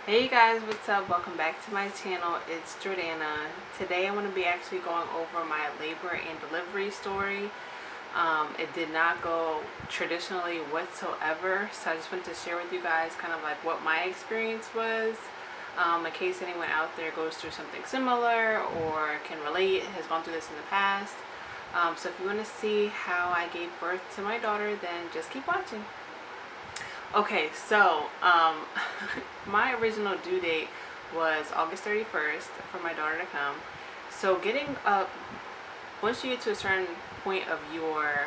Hey guys, what's up? Welcome back to my channel. It's Jordana. Today I'm going to be actually going over my labor and delivery story. It did not go traditionally whatsoever, so I just wanted to share with you guys kind of like what my experience was, in case anyone out there goes through something similar or can relate, has gone through this in the past. So if you want to see how I gave birth to my daughter, then just keep watching. Okay, so my original due date was August 31st for my daughter to come. So getting up, once you get to a certain point of your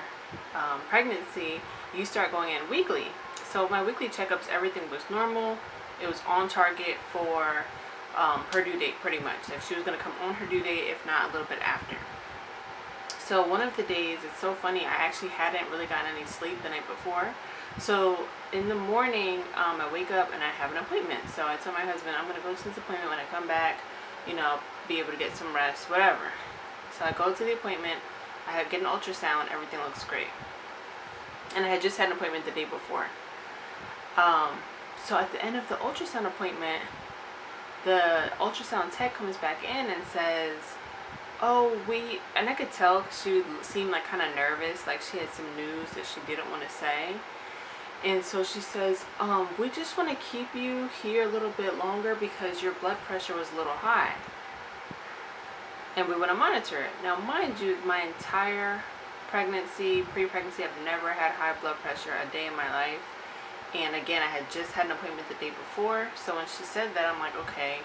pregnancy, you start going in weekly. So my weekly checkups, everything was normal. It was on target for her due date pretty much. Like she was going to come on her due date, if not a little bit after. So one of the days, it's so funny, I actually hadn't really gotten any sleep the night before. So in the morning, I wake up and I have an appointment. So I tell my husband, I'm going to go to this appointment. When I come back, be able to get some rest, whatever. So I go to the appointment. I get an ultrasound. Everything looks great. And I had just had an appointment the day before. So at the end of the ultrasound appointment, the ultrasound tech comes back in and says, and I could tell she seemed like kind of nervous, like she had some news that she didn't want to say. And so she says, we just want to keep you here a little bit longer because your blood pressure was a little high. And we want to monitor it. Now, mind you, my entire pregnancy, pre-pregnancy, I've never had high blood pressure a day in my life. And again, I had just had an appointment the day before. So when she said that, I'm like, okay.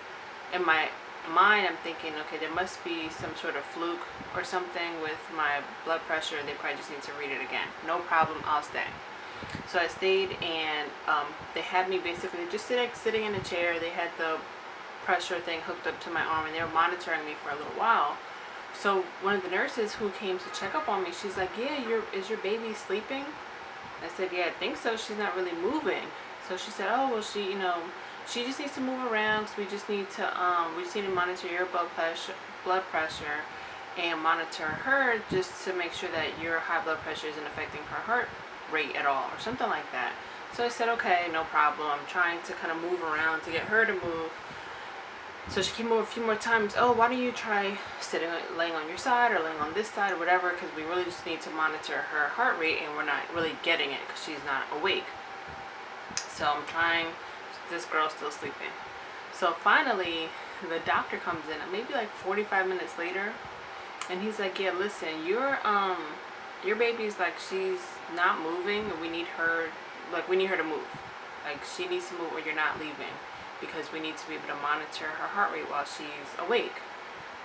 In my mind, I'm thinking, okay, there must be some sort of fluke or something with my blood pressure. They probably just need to read it again. No problem, I'll stay. So I stayed, and they had me basically just sitting in a chair. They had the pressure thing hooked up to my arm, and they were monitoring me for a little while. So one of the nurses who came to check up on me, she's like, yeah, is your baby sleeping? I said, yeah, I think so. She's not really moving. So she said, oh, well, she just needs to move around. So we just need to monitor your blood pressure and monitor her just to make sure that your high blood pressure isn't affecting her heart rate at all or something like that. So I said, okay, no problem. I'm trying to kind of move around to get her to move. So she came over a few more times. Oh, why don't you try laying on your side or laying on this side or whatever, because we really just need to monitor her heart rate and we're not really getting it because she's not awake. So I'm trying. This girl's still sleeping. So finally, the doctor comes in, maybe like 45 minutes later, and he's like, yeah, listen, your baby's like, she's not moving, and we need her to move. Like, she needs to move or you're not leaving, because we need to be able to monitor her heart rate while she's awake.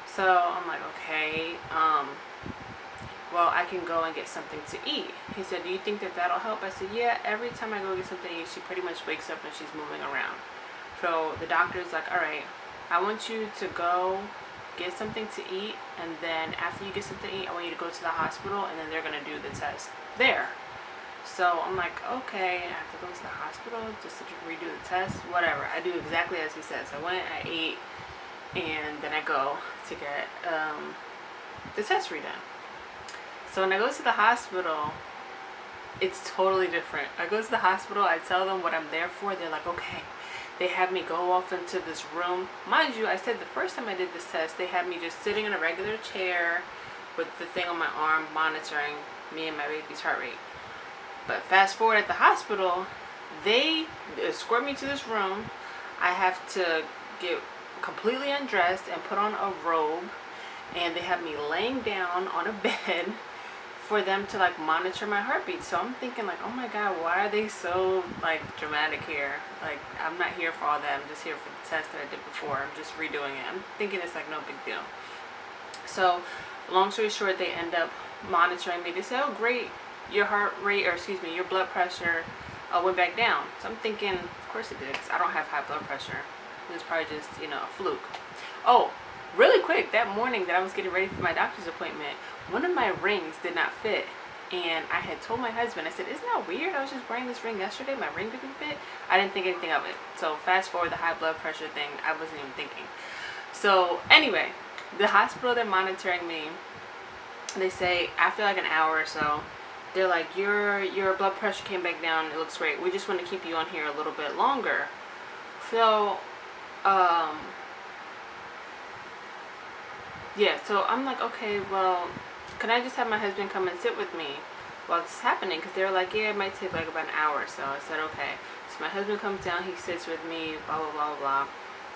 So I'm like, okay, well, I can go and get something to eat. He said, do you think that that'll help? I said, yeah, every time I go get something to eat, she pretty much wakes up and she's moving around. So the doctor's like, all right, I want you to go get something to eat, and then after you get something to eat, I want you to go to the hospital, and then they're going to do the test there. So I'm like, okay, I have to go to the hospital just to redo the test, whatever. I do exactly as he says. I went, I ate, and then I go to get the test redone. So when I go to the hospital, it's totally different. I go to the hospital, I tell them what I'm there for. They're like, okay. They had me go off into this room. Mind you, I said the first time I did this test, they had me just sitting in a regular chair with the thing on my arm monitoring me and my baby's heart rate. But fast forward at the hospital, they escort me to this room. I have to get completely undressed and put on a robe, and they have me laying down on a bed for them to like monitor my heartbeat. So I'm thinking like, oh my god, why are they so like dramatic here? Like, I'm not here for all that. I'm just here for the test that I did before. I'm just redoing it. I'm thinking it's like no big deal. So long story short, they end up monitoring me. They say, oh great, your blood pressure went back down. So I'm thinking, of course it did, because I don't have high blood pressure. It was probably just a fluke. Oh, really quick, that morning that I was getting ready for my doctor's appointment, one of my rings did not fit. And I had told my husband, I said, isn't that weird? I was just wearing this ring yesterday. My ring didn't fit. I didn't think anything of it. So fast forward the high blood pressure thing, I wasn't even thinking. So anyway, the hospital, they're monitoring me. They say after like an hour or so, they're like, your blood pressure came back down. It looks great. We just want to keep you on here a little bit longer. So Um, yeah, so I'm like, okay, well, can I just have my husband come and sit with me while this is happening? Because they were like, yeah, it might take like about an hour or so. I said, okay. So my husband comes down, he sits with me, blah, blah, blah, blah.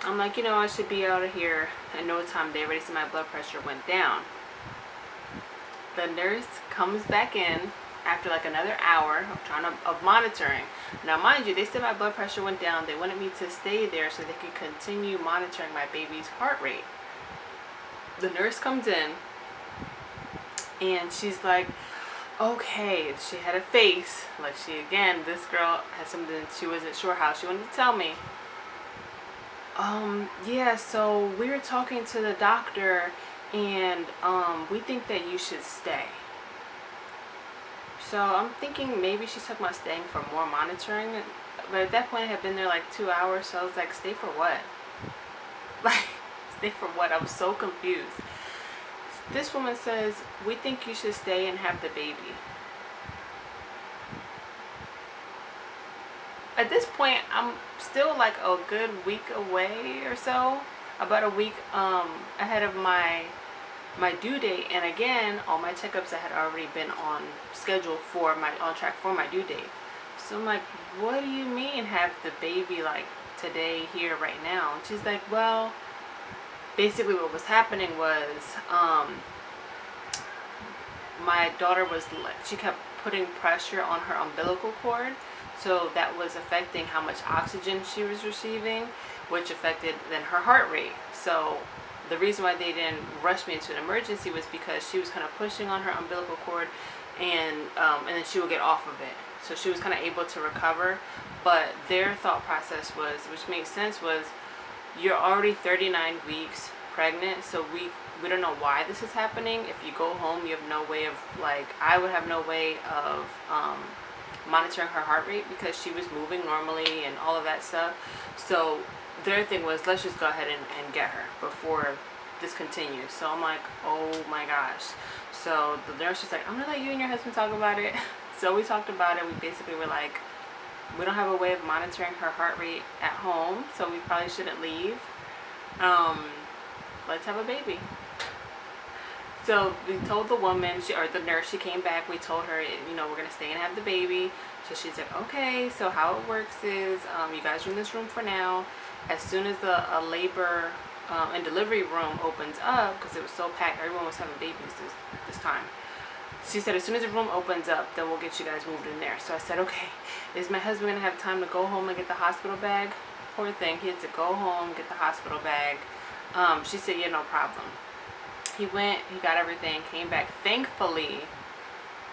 I'm like, I should be out of here in no time. They already said my blood pressure went down. The nurse comes back in after like another hour of monitoring. Now, mind you, they said my blood pressure went down. They wanted me to stay there so they could continue monitoring my baby's heart rate. The nurse comes in and she's like, okay. She had a face like this girl had something she wasn't sure how she wanted to tell me. Yeah, so we were talking to the doctor and we think that you should stay. So I'm thinking maybe she's talking about staying for more monitoring, but at that point I had been there like 2 hours, so I was like, stay for what? Like, stay for what? I was so confused. This woman says, we think you should stay and have the baby. At this point, I'm still like a good week away or so, about a week ahead of my due date, and again, all my checkups I had already been on track for my due date. So I'm like, what do you mean have the baby like today, here, right now? And she's like, well, basically what was happening was my daughter she kept putting pressure on her umbilical cord, so that was affecting how much oxygen she was receiving, which affected then her heart rate. So the reason why they didn't rush me into an emergency was because she was kind of pushing on her umbilical cord, and then she would get off of it. So she was kind of able to recover. But their thought process was, which makes sense, was you're already 39 weeks pregnant, so we don't know why this is happening. If you go home, you have no way of, like, I would have no way of monitoring her heart rate because she was moving normally and all of that stuff. So their thing was, let's just go ahead and get her before this continues. So I'm like, oh my gosh. So the nurse was like, I'm gonna let you and your husband talk about it. So we talked about it. We basically were like, we don't have a way of monitoring her heart rate at home, so we probably shouldn't leave. Let's have a baby. So we told the woman, the nurse, she came back, we told her, we're going to stay and have the baby. So she's like, okay. So how it works is, you guys are in this room for now. As soon as the labor and delivery room opens up, because it was so packed, everyone was having babies this time. She said, as soon as the room opens up, then we'll get you guys moved in there. So I said, okay, is my husband going to have time to go home and get the hospital bag? Poor thing, he had to go home, get the hospital bag. She said, yeah, no problem. He went, he got everything, came back. Thankfully,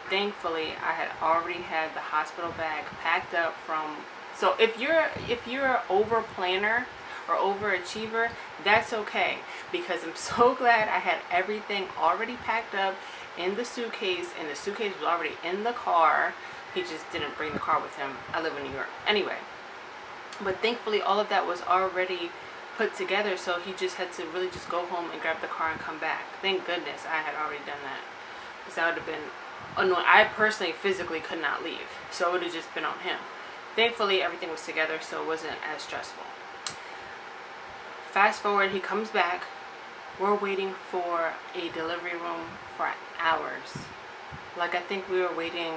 I had already had the hospital bag packed up from. So if you're an over planner or overachiever, that's okay, because I'm so glad I had everything already packed up in the suitcase, and the suitcase was already in the car. He just didn't bring the car with him. I live in New York. Anyway, but thankfully all of that was already put together, so he just had to really just go home and grab the car and come back. Thank goodness I had already done that, because that would have been annoying. I personally physically could not leave, so it would have just been on him. Thankfully everything was together, so it wasn't as stressful. Fast forward, he comes back. We're waiting for a delivery room for hours. Like, I think we were waiting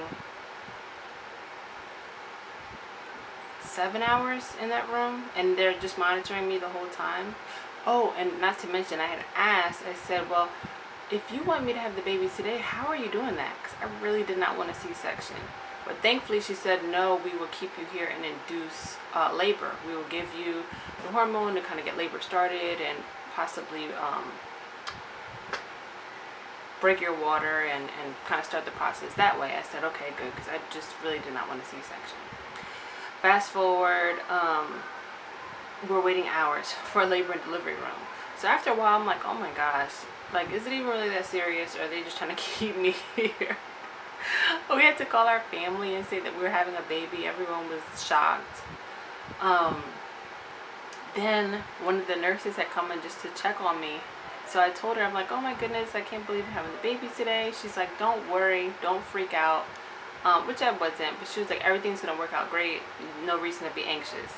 7 hours in that room, and they're just monitoring me the whole time. Oh, and not to mention, I had asked, I said, well, if you want me to have the baby today, how are you doing that? Because I really did not want a C-section. But thankfully she said, no, we will keep you here and induce labor. We will give you the hormone to kind of get labor started and possibly break your water and kind of start the process that way. I said, okay, good, because I just really did not want a C-section. Fast forward, we're waiting hours for a labor and delivery room. So after a while, I'm like, oh my gosh, like, is it even really that serious, or are they just trying to keep me here? We had to call our family and say that we were having a baby. Everyone was shocked. Then one of the nurses had come in just to check on me. So I told her, I'm like, oh my goodness, I can't believe I'm having the baby today. She's like, don't worry, don't freak out. Which I wasn't, but she was like, everything's gonna work out great. No reason to be anxious.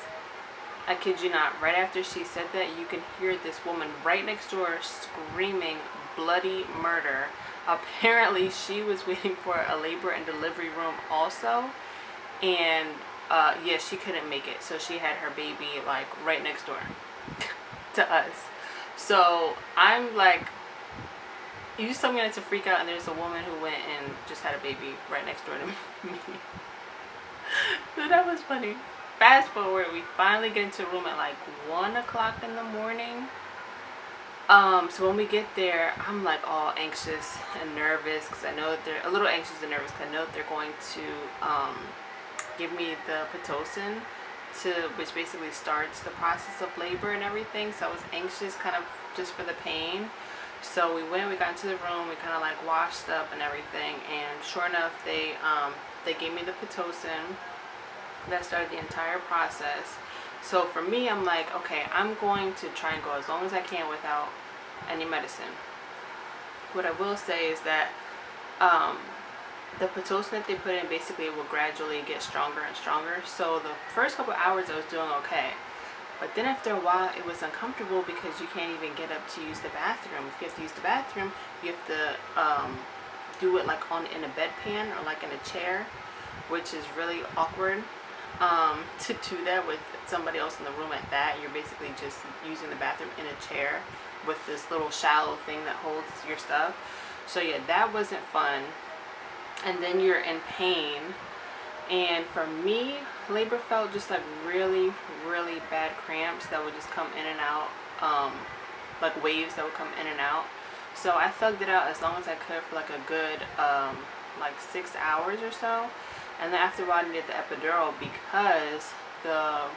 I kid you not, right after she said that, you can hear this woman right next door screaming bloody murder. Apparently, she was waiting for a labor and delivery room also, and yeah, she couldn't make it, so she had her baby like right next door to us. So I'm like, you just told me not to freak out, and there's a woman who went and just had a baby right next door to me. So that was funny. Fast forward, we finally get into a room at like 1 o'clock in the morning. So when we get there, I'm like all anxious and nervous because I know that they're a little anxious and nervous because I know that they're going to give me the Pitocin, which basically starts the process of labor and everything. So I was anxious kind of just for the pain. So we got into the room, we kind of like washed up and everything, and sure enough, they gave me the Pitocin. That started the entire process. So for me, I'm like, okay, I'm going to try and go as long as I can without any medicine. What I will say is that the Pitocin that they put in, basically will gradually get stronger and stronger. So the first couple hours I was doing okay. But then after a while, it was uncomfortable because you can't even get up to use the bathroom. If you have to use the bathroom, you have to do it like in a bedpan or like in a chair, which is really awkward to do that with somebody else in the room at that. You're basically just using the bathroom in a chair with this little shallow thing that holds your stuff. So yeah, that wasn't fun. And then you're in pain. And for me, labor felt just like really, really bad cramps that would just come in and out, like waves that would come in and out. So I thugged it out as long as I could for like a good like 6 hours or so. And then after a while I needed the epidural because the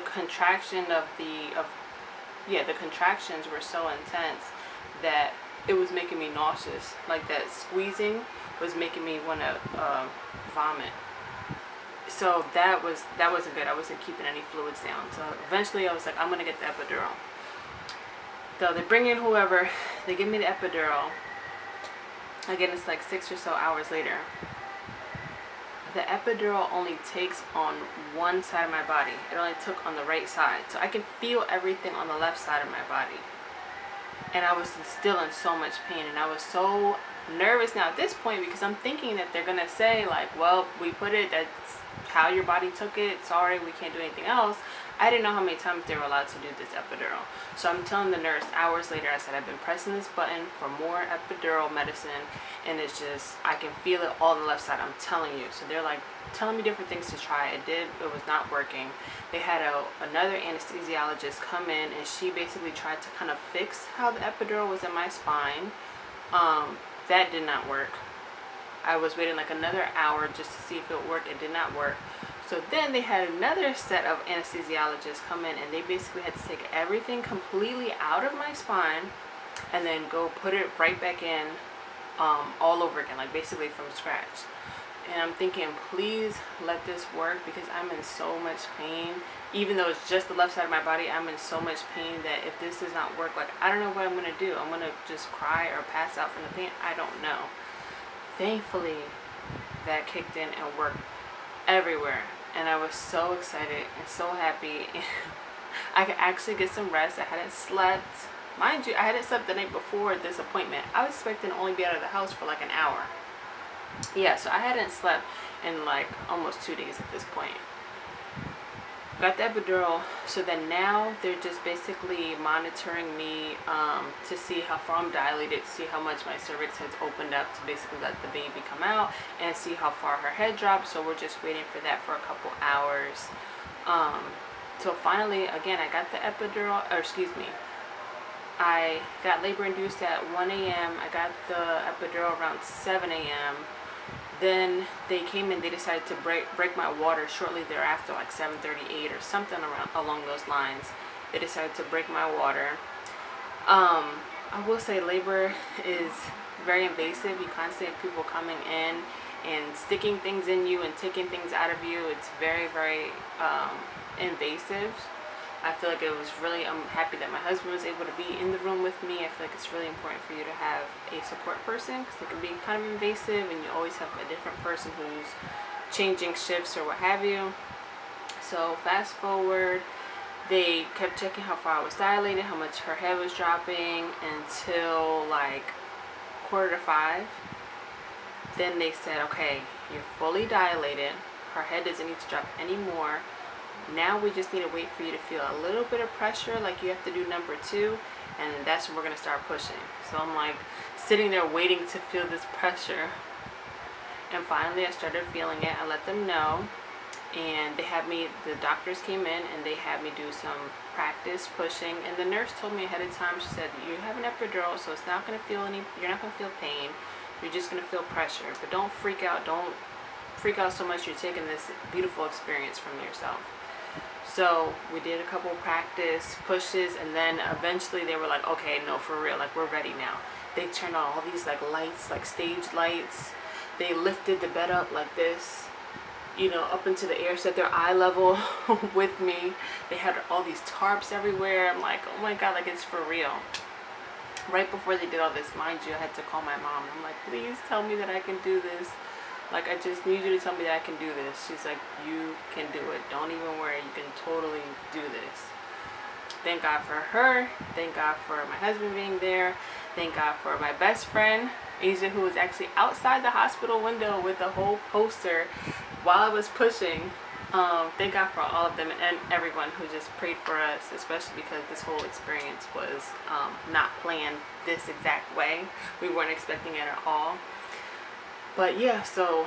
contraction the contractions were so intense that it was making me nauseous. Like that squeezing was making me want to vomit. So that wasn't good. I wasn't keeping any fluids down. So eventually I was like, I'm gonna get the epidural. So they bring in whoever, they give me the epidural. Again, it's like 6 or so hours later. The epidural only takes on one side of my body. It only took on the right side. So I can feel everything on the left side of my body. And I was still in so much pain, and I was so nervous now at this point because I'm thinking that they're gonna say like, well, we put it, that's how your body took it, sorry, we can't do anything else. I didn't know how many times they were allowed to do this epidural. So I'm telling the nurse hours later, I said, I've been pressing this button for more epidural medicine, and it's just, I can feel it all on the left side, I'm telling you. So they're like telling me different things to try. It was not working. They had another anesthesiologist come in, and she basically tried to kind of fix how the epidural was in my spine. That did not work. I was waiting like another hour just to see if it worked. It did not work. So then they had another set of anesthesiologists come in, and they basically had to take everything completely out of my spine and then go put it right back in all over again, like basically from scratch. And I'm thinking, please let this work because I'm in so much pain. Even though it's just the left side of my body, I'm in so much pain that if this does not work, like I don't know what I'm going to do. I'm going to just cry or pass out from the pain. I don't know. Thankfully, that kicked in and worked everywhere. And I was so excited and so happy. I could actually get some rest. I hadn't slept. Mind you, I hadn't slept the night before this appointment. I was expecting to only be out of the house for like an hour. Yeah, so I hadn't slept in like almost 2 days at this point. Got the epidural, so then now they're just basically monitoring me to see how far I'm dilated, see how much my cervix has opened up to basically let the baby come out, and see how far her head drops. So we're just waiting for that for a couple hours. So finally, again, I got the epidural, I got labor induced at 1 a.m. I got the epidural around 7 a.m. Then they came in, they decided to break my water shortly thereafter, like 7:38 or something along those lines. They decided to break my water. I will say labor is very invasive. You constantly have people coming in and sticking things in you and taking things out of you. It's very, very invasive. I feel like it was really, I'm happy that my husband was able to be in the room with me. I feel like it's really important for you to have a support person because it can be kind of invasive and you always have a different person who's changing shifts or what have you. So fast forward, they kept checking how far I was dilated, how much her head was dropping, until like 4:45. Then they said, okay, you're fully dilated. Her head doesn't need to drop anymore. Now we just need to wait for you to feel a little bit of pressure, like you have to do number 2, and that's when we're going to start pushing. So I'm like sitting there waiting to feel this pressure. And finally I started feeling it. I let them know, and they had me, the doctors came in and they had me do some practice pushing, and the nurse told me ahead of time, she said, you have an epidural, so it's not going to feel you're not going to feel pain, you're just going to feel pressure, but don't freak out so much, you're taking this beautiful experience from yourself. So we did a couple practice pushes, and then eventually they were like, okay, no, for real, like we're ready now. They turned on all these like lights, like stage lights. They lifted the bed up like this, you know, up into the air, so at their eye level with me. They had all these tarps everywhere. I'm like, oh my God, like it's for real. Right before they did all this, mind you, I had to call my mom. I'm like, please tell me that I can do this. Like, I just need you to tell me that I can do this. She's like, you can do it. Don't even worry. You can totally do this. Thank God for her. Thank God for my husband being there. Thank God for my best friend, Asia, who was actually outside the hospital window with a whole poster while I was pushing. Thank God for all of them and everyone who just prayed for us, especially because this whole experience was not planned this exact way. We weren't expecting it at all. But yeah, so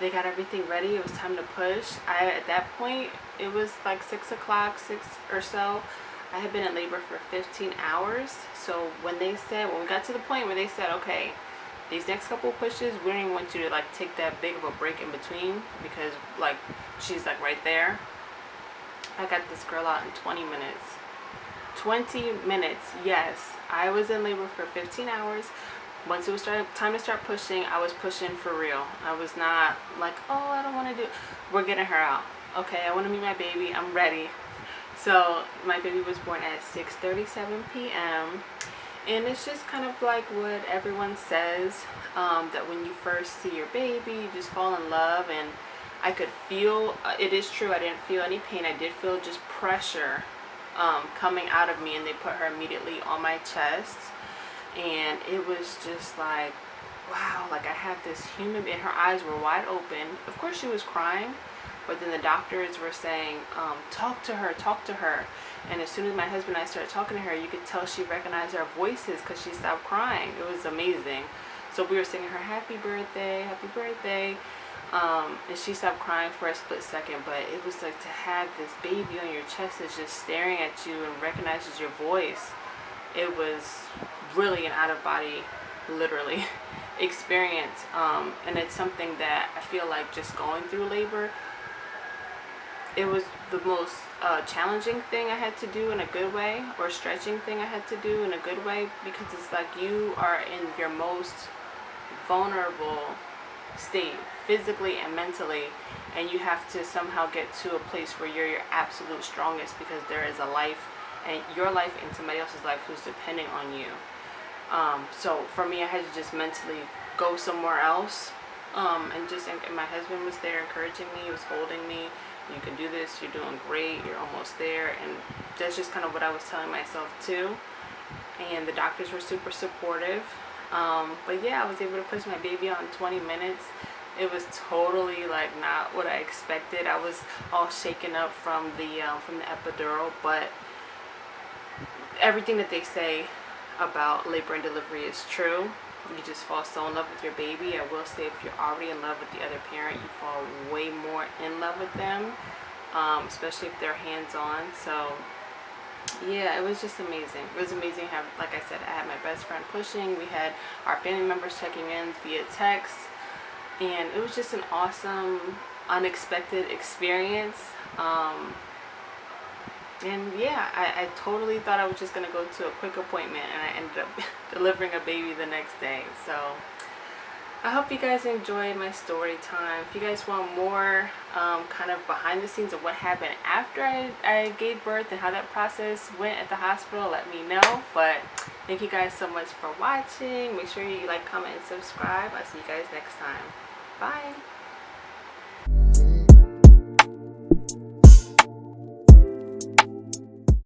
they got everything ready. It was time to push. At that point, it was like 6 o'clock, 6 or so. I had been in labor for 15 hours. So when we got to the point where they said, okay, these next couple pushes, we don't even want you to like take that big of a break in between, because like she's like right there. I got this girl out in 20 minutes. 20 minutes, yes. I was in labor for 15 hours. Once it was time to start pushing, I was pushing for real. I was not like, oh, I don't want to do it. We're getting her out. Okay, I want to meet my baby. I'm ready. So my baby was born at 6:37 p.m. And it's just kind of like what everyone says, that when you first see your baby, you just fall in love. And I could feel, it is true, I didn't feel any pain. I did feel just pressure coming out of me, and they put her immediately on my chest. And it was just like, wow, like I have this human, and her eyes were wide open. Of course she was crying, but then the doctors were saying, talk to her. And as soon as my husband and I started talking to her, you could tell she recognized our voices because she stopped crying. It was amazing. So we were singing her happy birthday, and she stopped crying for a split second. But it was like to have this baby on your chest that's just staring at you and recognizes your voice. It was really an out-of-body, literally, experience. And it's something that I feel like just going through labor, it was the most challenging thing I had to do in a good way, or stretching thing I had to do in a good way, because it's like you are in your most vulnerable state, physically and mentally, and you have to somehow get to a place where you're your absolute strongest, because there is a life, and your life and somebody else's life who's depending on you. So for me, I had to just mentally go somewhere else, and my husband was there encouraging me. He was holding me. You can do this, you're doing great, you're almost there. And that's just kind of what I was telling myself too. And the doctors were super supportive. But yeah, I was able to push my baby out in 20 minutes. It was totally like not what I expected. I was all shaken up from the epidural, but everything that they say about labor and delivery is true. You just fall so in love with your baby. I will say, if you're already in love with the other parent, you fall way more in love with them, especially if they're hands-on. So yeah, it was just amazing. It was amazing how, like I said, I had my best friend pushing. We had our family members checking in via text, and it was just an awesome, unexpected experience. And yeah, I totally thought I was just going to go to a quick appointment, and I ended up delivering a baby the next day. So I hope you guys enjoyed my story time. If you guys want more kind of behind the scenes of what happened after I gave birth and how that process went at the hospital, let me know. But thank you guys so much for watching. Make sure you like, comment, and subscribe. I'll see you guys next time. Bye.